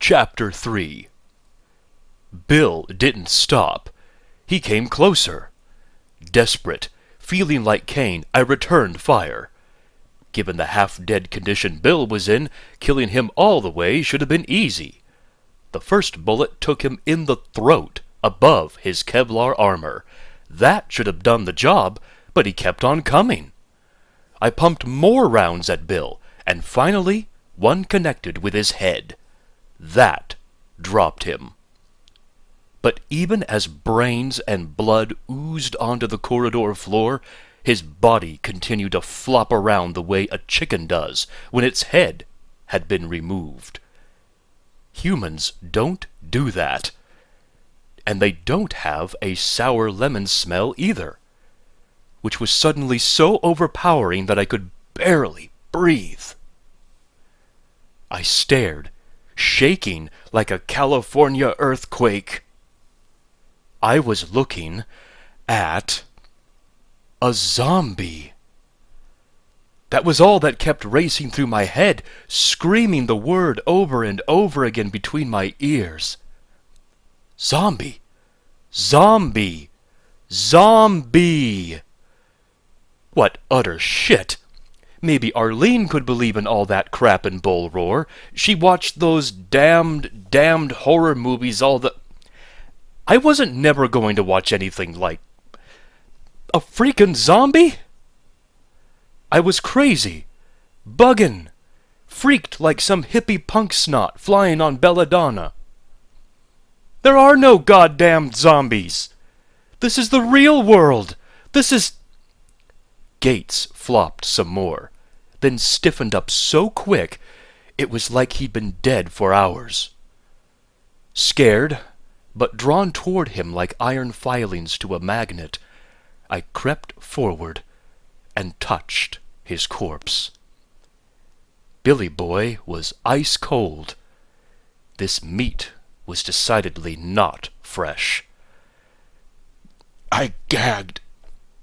Chapter 3. Bill didn't stop. He came closer. Desperate, feeling like Cain, I returned fire. Given the half-dead condition Bill was in, killing him all the way should have been easy. The first bullet took him in the throat, above his Kevlar armor. That should have done the job, but he kept on coming. I pumped more rounds at Bill, and finally one connected with his head. That dropped him. But even as brains and blood oozed onto the corridor floor, his body continued to flop around the way a chicken does when its head had been removed. Humans don't do that. And they don't have a sour lemon smell either, which was suddenly so overpowering that I could barely breathe. I stared, shaking like a California earthquake. I was looking at a zombie. That was all that kept racing through my head, screaming the word over and over again between my ears. Zombie! Zombie! Zombie! What utter shit! Maybe Arlene could believe in all that crap in Bull Roar. She watched those damned horror movies all the... I wasn't never going to watch anything like... a freaking zombie? I was crazy, buggin', freaked like some hippie punk snot flying on belladonna. There are no goddamn zombies. This is the real world. This is... Gates flopped some more, then stiffened up so quick it was like he'd been dead for hours. Scared, but drawn toward him like iron filings to a magnet, I crept forward and touched his corpse. Billy Boy was ice cold. This meat was decidedly not fresh. I gagged,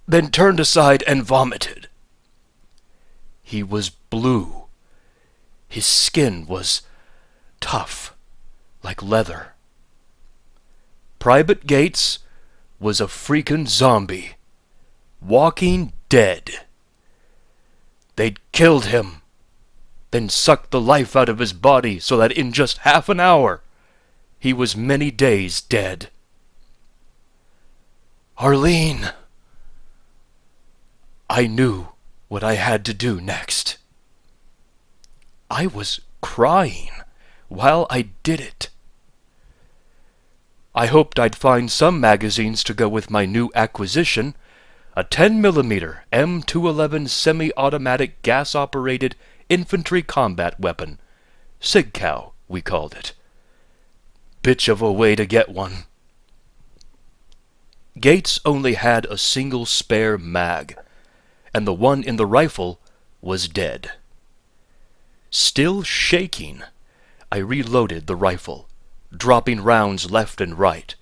then turned aside and vomited. He was blue. His skin was tough, like leather. Private Gates was a freaking zombie, walking dead. They'd killed him, then sucked the life out of his body so that in just half an hour he was many days dead. Arlene! I knew what I had to do next. I was crying while I did it. I hoped I'd find some magazines to go with my new acquisition, a 10mm M211 semi-automatic gas-operated infantry combat weapon. Sig-Cow, we called it. Bitch of a way to get one. Gates only had a single spare mag, and the one in the rifle was dead. Still shaking, I reloaded the rifle, dropping rounds left and right,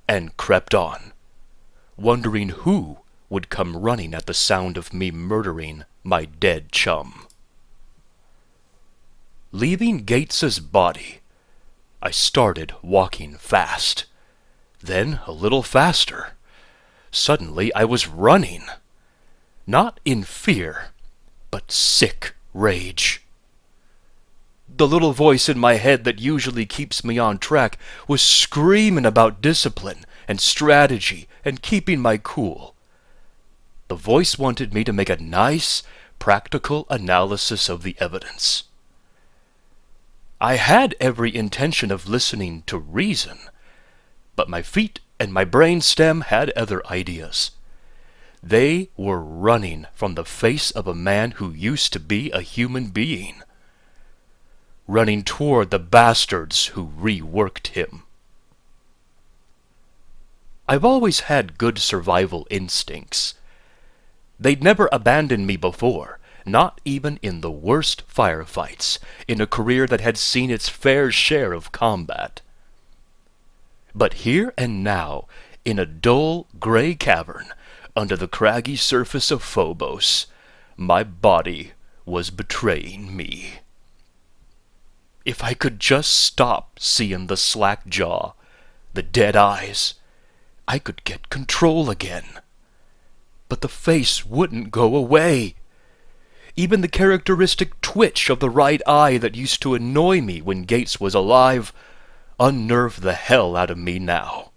and crept on, wondering who would come running at the sound of me murdering my dead chum. Leaving Gates's body, I started walking fast, then a little faster. Suddenly I was running, not in fear, but sick rage. The little voice in my head that usually keeps me on track was screaming about discipline and strategy and keeping my cool. The voice wanted me to make a nice, practical analysis of the evidence. I had every intention of listening to reason, but my feet and my brain stem had other ideas. They were running from the face of a man who used to be a human being, running toward the bastards who reworked him. I've always had good survival instincts. They'd never abandoned me before, not even in the worst firefights, in a career that had seen its fair share of combat. But here and now, in a dull, gray cavern, under the craggy surface of Phobos, my body was betraying me. If I could just stop seeing the slack jaw, the dead eyes, I could get control again. But the face wouldn't go away. Even the characteristic twitch of the right eye that used to annoy me when Gates was alive unnerved the hell out of me now.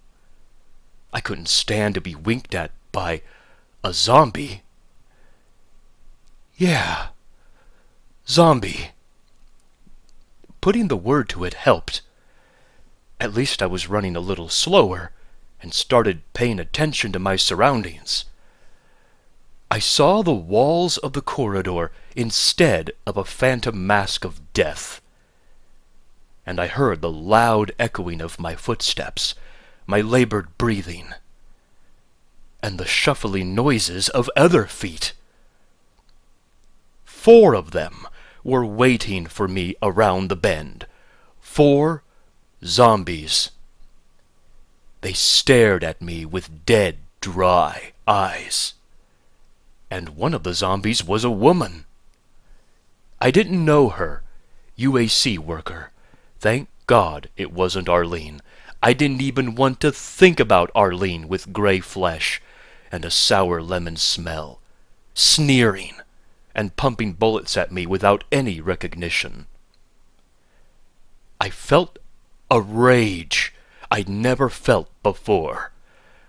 I couldn't stand to be winked at by a zombie. Yeah, zombie. Putting the word to it helped. At least I was running a little slower and started paying attention to my surroundings. I saw the walls of the corridor instead of a phantom mask of death. And I heard the loud echoing of my footsteps, my labored breathing, and the shuffling noises of other feet. 4 of them were waiting for me around the bend. 4 zombies. They stared at me with dead, dry eyes. And one of the zombies was a woman. I didn't know her, UAC worker. Thank God it wasn't Arlene. I didn't even want to think about Arlene with gray flesh and a sour lemon smell, sneering and pumping bullets at me without any recognition. I felt a rage I'd never felt before.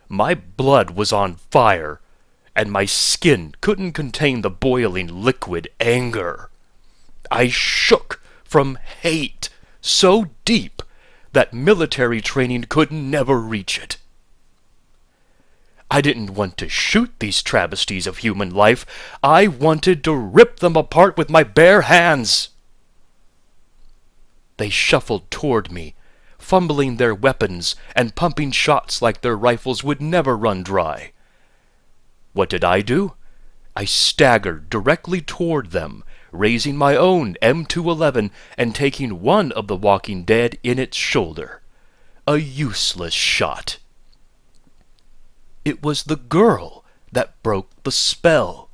My blood was on fire, and my skin couldn't contain the boiling liquid anger. I shook from hate so deep that military training could never reach it. I didn't want to shoot these travesties of human life. I wanted to rip them apart with my bare hands. They shuffled toward me, fumbling their weapons and pumping shots like their rifles would never run dry. What did I do? I staggered directly toward them, raising my own M211 and taking one of the walking dead in its shoulder. A useless shot. It was the girl that broke the spell.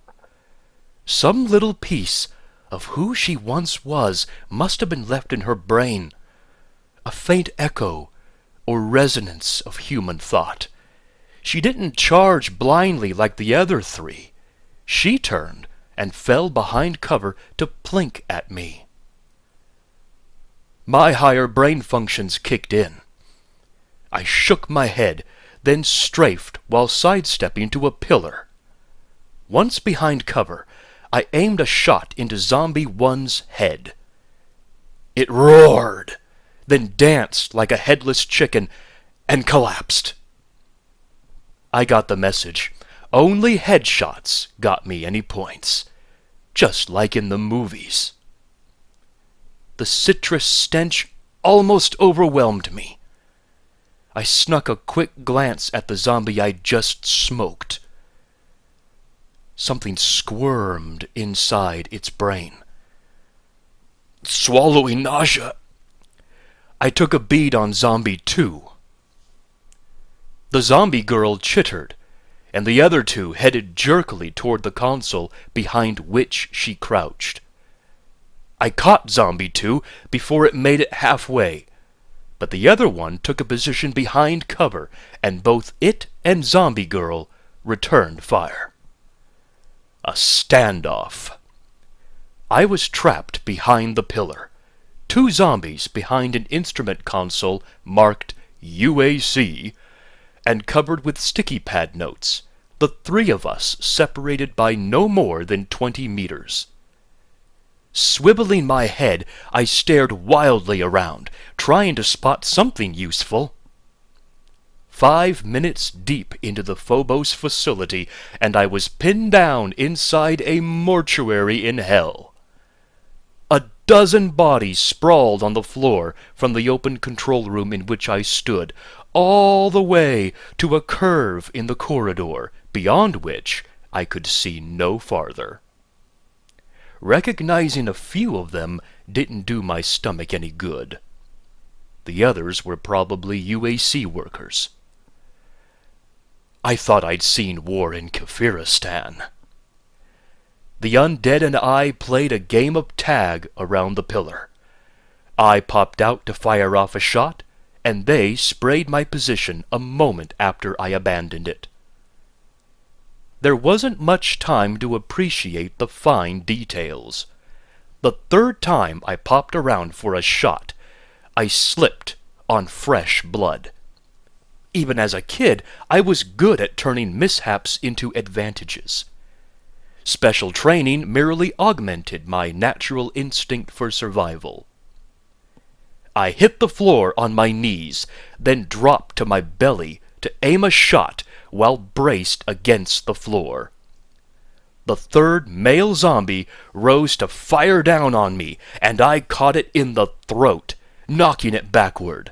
Some little piece of who she once was must have been left in her brain. A faint echo or resonance of human thought. She didn't charge blindly like the other 3. She turned and fell behind cover to plink at me. My higher brain functions kicked in. I shook my head, then strafed while sidestepping to a pillar. Once behind cover, I aimed a shot into Zombie 1's head. It roared, then danced like a headless chicken and collapsed. I got the message. Only headshots got me any points, just like in the movies. The citrus stench almost overwhelmed me. I snuck a quick glance at the zombie I'd just smoked. Something squirmed inside its brain. Swallowing nausea. I took a bead on Zombie 2. The zombie girl chittered, and the other 2 headed jerkily toward the console behind which she crouched. I caught Zombie 2 before it made it halfway, but the other one took a position behind cover, and both it and Zombie Girl returned fire. A standoff. I was trapped behind the pillar, 2 zombies behind an instrument console marked UAC, and covered with sticky pad notes, the 3 of us separated by no more than 20 meters. Swiveling my head, I stared wildly around, trying to spot something useful. 5 minutes deep into the Phobos facility, and I was pinned down inside a mortuary in hell. A dozen bodies sprawled on the floor from the open control room in which I stood, all the way to a curve in the corridor, beyond which I could see no farther. Recognizing a few of them didn't do my stomach any good. The others were probably UAC workers. I thought I'd seen war in Kafiristan. The undead and I played a game of tag around the pillar. I popped out to fire off a shot, and they sprayed my position a moment after I abandoned it. There wasn't much time to appreciate the fine details. The third time I popped around for a shot, I slipped on fresh blood. Even as a kid, I was good at turning mishaps into advantages. Special training merely augmented my natural instinct for survival. I hit the floor on my knees, then dropped to my belly to aim a shot while braced against the floor. The third male zombie rose to fire down on me, and I caught it in the throat, knocking it backward.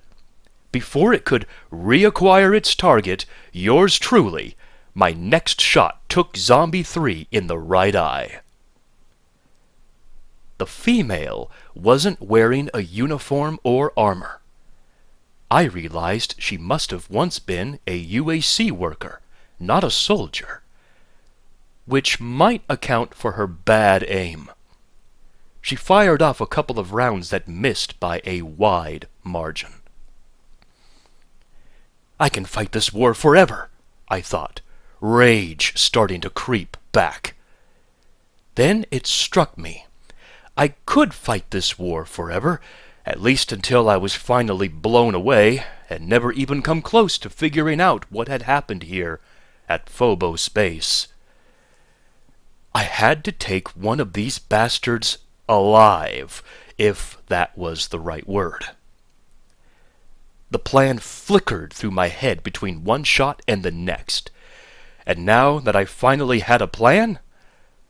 Before it could reacquire its target, yours truly, my next shot took Zombie 3 in the right eye. The female wasn't wearing a uniform or armor. I realized she must have once been a UAC worker, not a soldier, which might account for her bad aim. She fired off a couple of rounds that missed by a wide margin. I can fight this war forever, I thought, rage starting to creep back. Then it struck me. I could fight this war forever, at least until I was finally blown away and never even come close to figuring out what had happened here at Phobos Base. I had to take one of these bastards alive, if that was the right word. The plan flickered through my head between one shot and the next, and now that I finally had a plan,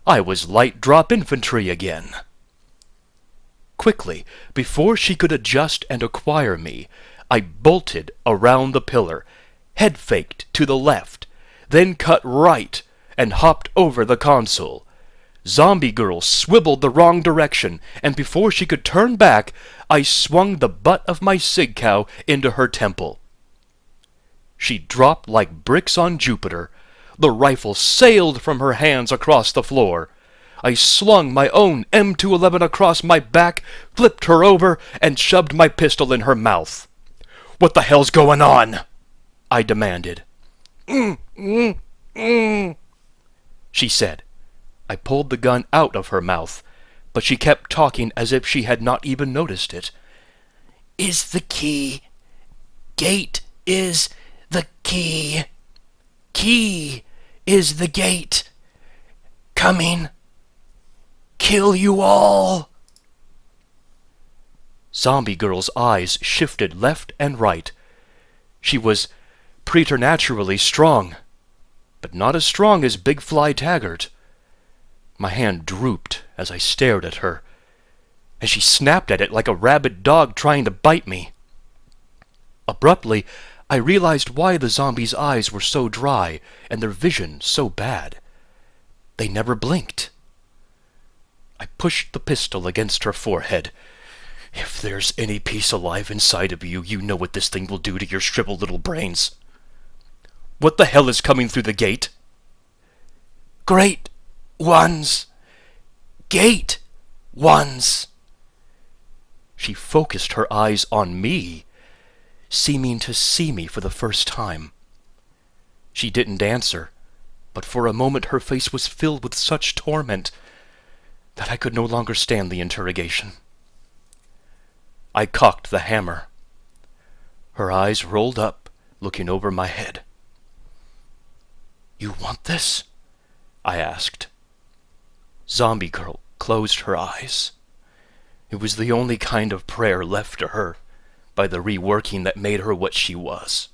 I was light drop infantry again. Quickly, before she could adjust and acquire me, I bolted around the pillar, head-faked to the left, then cut right and hopped over the console. Zombie girl swiveled the wrong direction, and before she could turn back, I swung the butt of my sig cow into her temple. She dropped like bricks on Jupiter. The rifle sailed from her hands across the floor. I slung my own M211 across my back, flipped her over, and shoved my pistol in her mouth. "What the hell's going on?" I demanded. She said. I pulled the gun out of her mouth, but she kept talking as if she had not even noticed it. "Is the key. Gate is the key. Key is the gate. Coming. Kill you all." Zombie girl's eyes shifted left and right. She was preternaturally strong, but not as strong as Big Fly Taggart. My hand drooped as I stared at her, and she snapped at it like a rabid dog trying to bite me. Abruptly, I realized why the zombie's eyes were so dry and their vision so bad. They never blinked. I pushed the pistol against her forehead. "If there's any piece alive inside of you, you know what this thing will do to your shriveled little brains. What the hell is coming through the gate?" "Great ones. Gate ones." She focused her eyes on me, seeming to see me for the first time. She didn't answer, but for a moment her face was filled with such torment that I could no longer stand the interrogation. I cocked the hammer. Her eyes rolled up, looking over my head. "You want this?" I asked. Zombie girl closed her eyes. It was the only kind of prayer left to her by the reworking that made her what she was.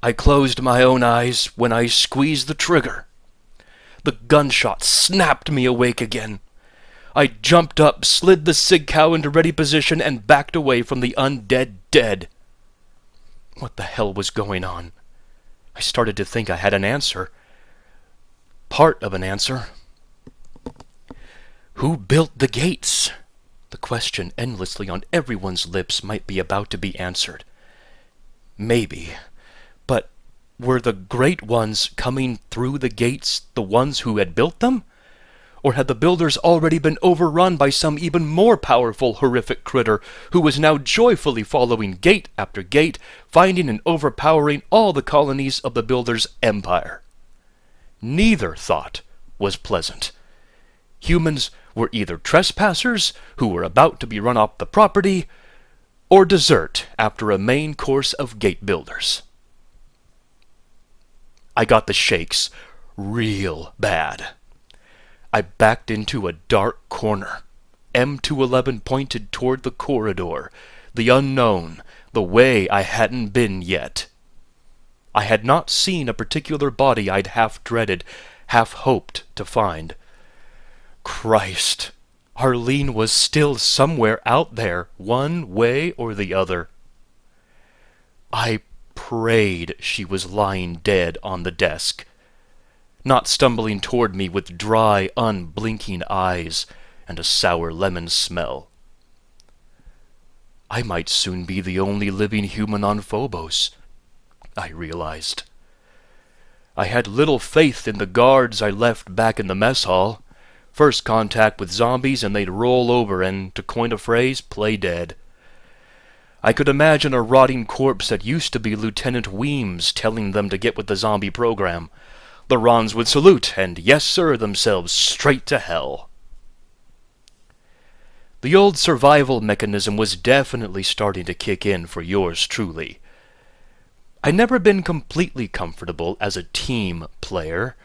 I closed my own eyes when I squeezed the trigger. The gunshot snapped me awake again. I jumped up, slid the sig cow into ready position, and backed away from the undead dead. What the hell was going on? I started to think I had an answer. Part of an answer. Who built the gates? The question endlessly on everyone's lips might be about to be answered. Maybe. But were the great ones coming through the gates the ones who had built them? Or had the builders already been overrun by some even more powerful, horrific critter who was now joyfully following gate after gate, finding and overpowering all the colonies of the builders' empire? Neither thought was pleasant. Humans were either trespassers who were about to be run off the property, or dessert after a main course of gate builders. I got the shakes real bad. I backed into a dark corner. M211 pointed toward the corridor, the unknown, the way I hadn't been yet. I had not seen a particular body I'd half dreaded, half hoped to find. Christ, Arlene was still somewhere out there, one way or the other. I prayed she was lying dead on the desk, not stumbling toward me with dry, unblinking eyes and a sour lemon smell. I might soon be the only living human on Phobos, I realized. I had little faith in the guards I left back in the mess hall. First contact with zombies and they'd roll over and, to coin a phrase, play dead. I could imagine a rotting corpse that used to be Lieutenant Weems telling them to get with the zombie program. The Rons would salute and yes sir themselves straight to hell. The old survival mechanism was definitely starting to kick in for yours truly. I'd never been completely comfortable as a team player.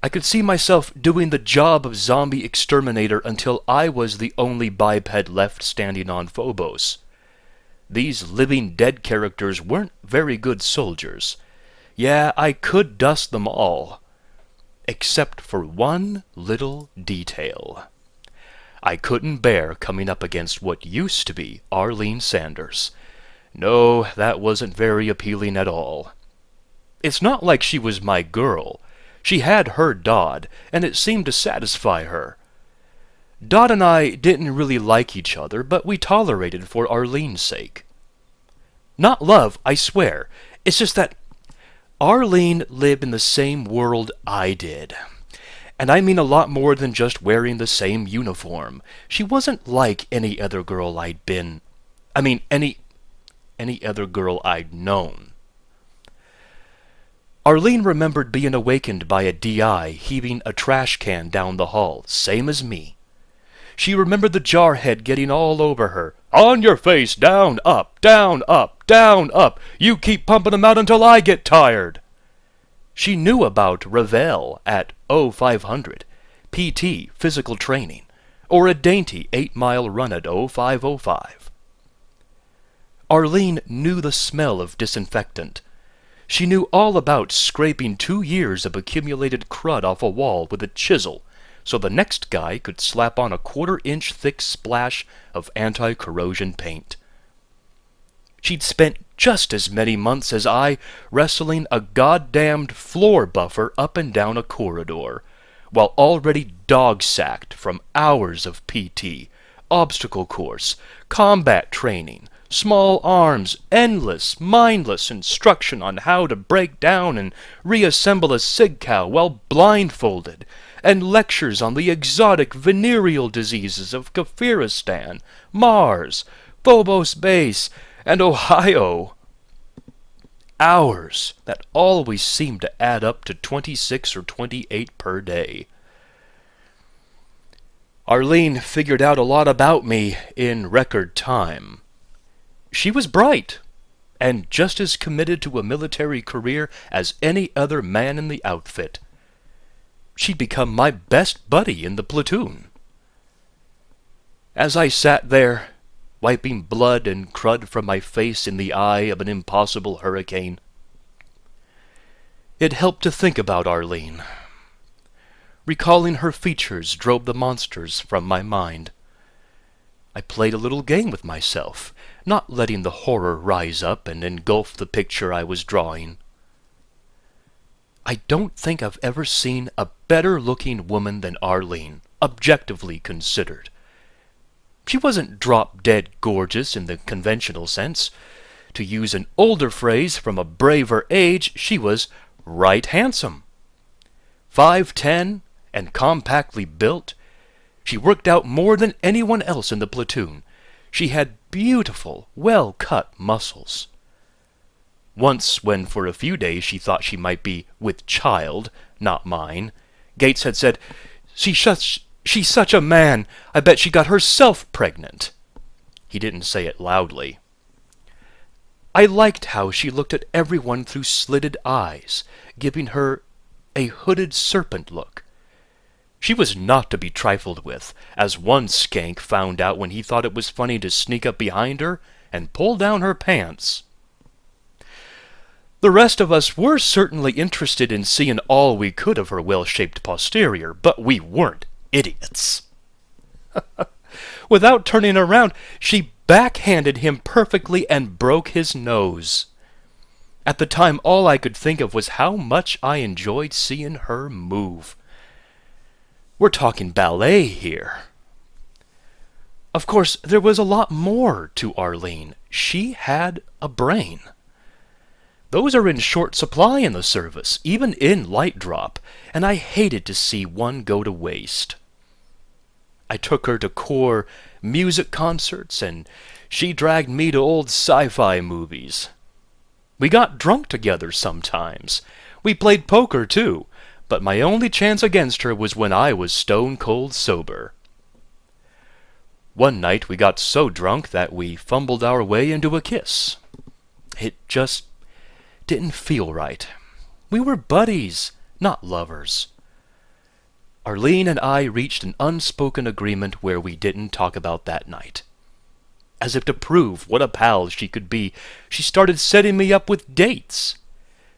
I could see myself doing the job of zombie exterminator until I was the only biped left standing on Phobos. These living dead characters weren't very good soldiers. Yeah, I could dust them all. Except for one little detail. I couldn't bear coming up against what used to be Arlene Sanders. No, that wasn't very appealing at all. It's not like she was my girl. She had her Dodd, and it seemed to satisfy her. Dodd and I didn't really like each other, but we tolerated for Arlene's sake. Not love, I swear. It's just that Arlene lived in the same world I did. And I mean a lot more than just wearing the same uniform. She wasn't like any other girl I'd been... any other girl I'd known. Arlene remembered being awakened by a DI heaving a trash can down the hall, same as me. She remembered the jarhead getting all over her. On your face, down, up, down, up, down, up. You keep pumping them out until I get tired. She knew about Ravel at 0500, PT, physical training, or a dainty 8-mile run at 0505. Arlene knew the smell of disinfectant. She knew all about scraping 2 years of accumulated crud off a wall with a chisel so the next guy could slap on a 1/4-inch thick splash of anti-corrosion paint. She'd spent just as many months as I wrestling a goddamned floor buffer up and down a corridor, while already dog-sacked from hours of PT, obstacle course, combat training, small arms, endless, mindless instruction on how to break down and reassemble a sig cow while blindfolded, and lectures on the exotic venereal diseases of Kafiristan, Mars, Phobos Base, and Ohio. Hours that always seemed to add up to 26 or 28 per day. Arlene figured out a lot about me in record time. She was bright, and just as committed to a military career as any other man in the outfit. She'd become my best buddy in the platoon. As I sat there, wiping blood and crud from my face in the eye of an impossible hurricane, it helped to think about Arlene. Recalling her features drove the monsters from my mind. I played a little game with myself, not letting the horror rise up and engulf the picture I was drawing. I don't think I've ever seen a better-looking woman than Arlene, objectively considered. She wasn't drop-dead gorgeous in the conventional sense. To use an older phrase from a braver age, she was right handsome. 5'10", and compactly built. She worked out more than anyone else in the platoon. She had beautiful, well-cut muscles. Once, when for a few days she thought she might be with child, not mine, Gates had said, She's such a man, I bet she got herself pregnant. He didn't say it loudly. I liked how she looked at everyone through slitted eyes, giving her a hooded serpent look. She was not to be trifled with, as one skank found out when he thought it was funny to sneak up behind her and pull down her pants. The rest of us were certainly interested in seeing all we could of her well-shaped posterior, but we weren't idiots. Without turning around, she backhanded him perfectly and broke his nose. At the time, all I could think of was how much I enjoyed seeing her move. We're talking ballet here. Of course, there was a lot more to Arlene. She had a brain. Those are in short supply in the service, even in light drop, and I hated to see one go to waste. I took her to corps music concerts, and she dragged me to old sci-fi movies. We got drunk together sometimes. We played poker, too, but my only chance against her was when I was stone-cold sober. One night we got so drunk that we fumbled our way into a kiss. It just didn't feel right. We were buddies, not lovers. Arlene and I reached an unspoken agreement where we didn't talk about that night. As if to prove what a pal she could be, she started setting me up with dates.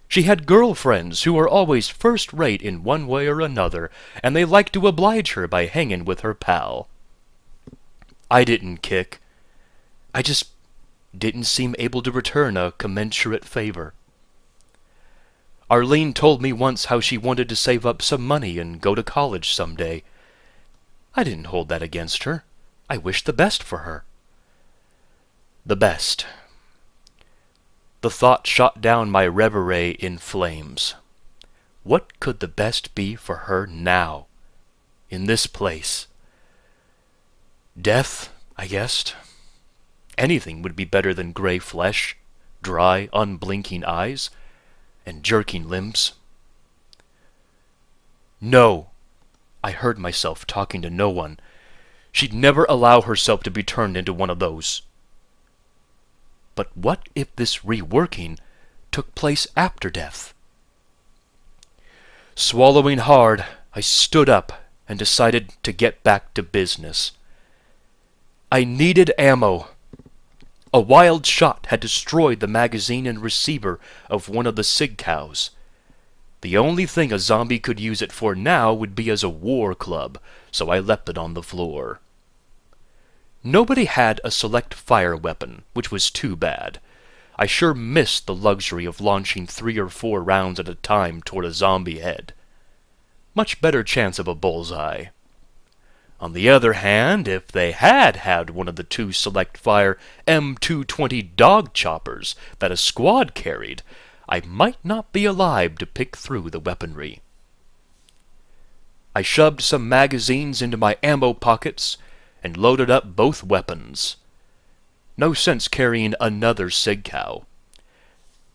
She had girlfriends who were always first-rate in one way or another, and they liked to oblige her by hanging with her pal. I didn't kick. I just didn't seem able to return a commensurate favor. Arlene told me once how she wanted to save up some money and go to college someday. I didn't hold that against her. I wished the best for her. The best. The thought shot down my reverie in flames. What could the best be for her now, in this place? Death, I guessed. Anything would be better than gray flesh, dry, unblinking eyes, and jerking limbs. No, I heard myself talking to no one. She'd never allow herself to be turned into one of those. But what if this reworking took place after death? Swallowing hard, I stood up and decided to get back to business. I needed ammo. A wild shot had destroyed the magazine and receiver of one of the sig cows. The only thing a zombie could use it for now would be as a war club, so I left it on the floor. Nobody had a select fire weapon, which was too bad. I sure missed the luxury of launching 3 or 4 rounds at a time toward a zombie head. Much better chance of a bullseye. On the other hand, if they had had one of the 2 select-fire M220 dog choppers that a squad carried, I might not be alive to pick through the weaponry. I shoved some magazines into my ammo pockets and loaded up both weapons. No sense carrying another sig cow.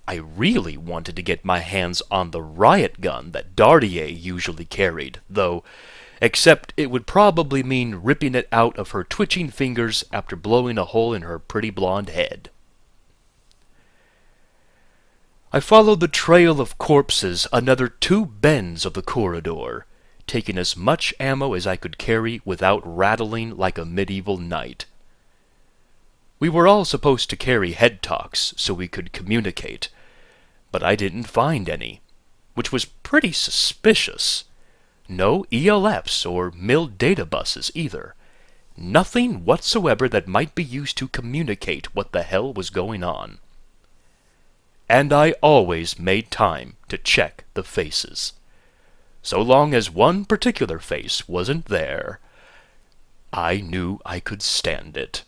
I really wanted to get my hands on the riot gun that Dardier usually carried, though, except it would probably mean ripping it out of her twitching fingers after blowing a hole in her pretty blonde head. I followed the trail of corpses another 2 bends of the corridor, taking as much ammo as I could carry without rattling like a medieval knight. We were all supposed to carry head talks so we could communicate, but I didn't find any, which was pretty suspicious. No ELFs or mill data buses either. Nothing whatsoever that might be used to communicate what the hell was going on. And I always made time to check the faces. So long as one particular face wasn't there, I knew I could stand it.